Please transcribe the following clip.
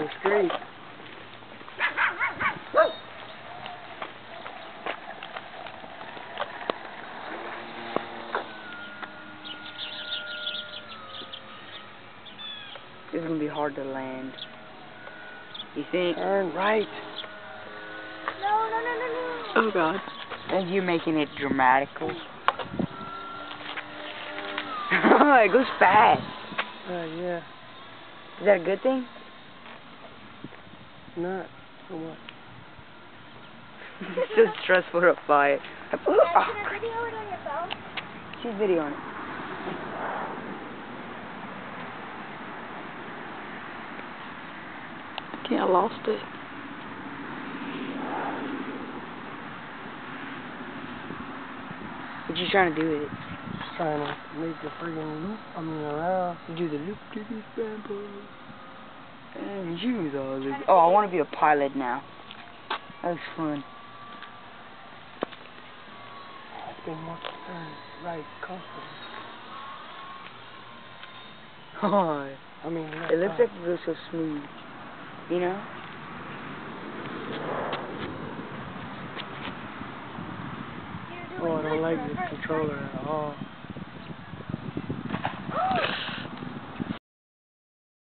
is great. This is gonna be hard to land. You think? Turn right. No. Oh god. And you're making it dramatical. It goes fast. Yeah. Is that a good thing? Not so much. It's so stressful to fly it. Can I video it on your phone? She's videoing it. Yeah, I lost it. What you trying to do with it? Trying to make the friggin' loop. Around. You do the loop to this vampire. And use all this. Oh, I want to be a pilot now. That was fun. They want to turn right comfortably. Oh, it looks like it goes so smooth. You know? Oh, I don't like this controller at all.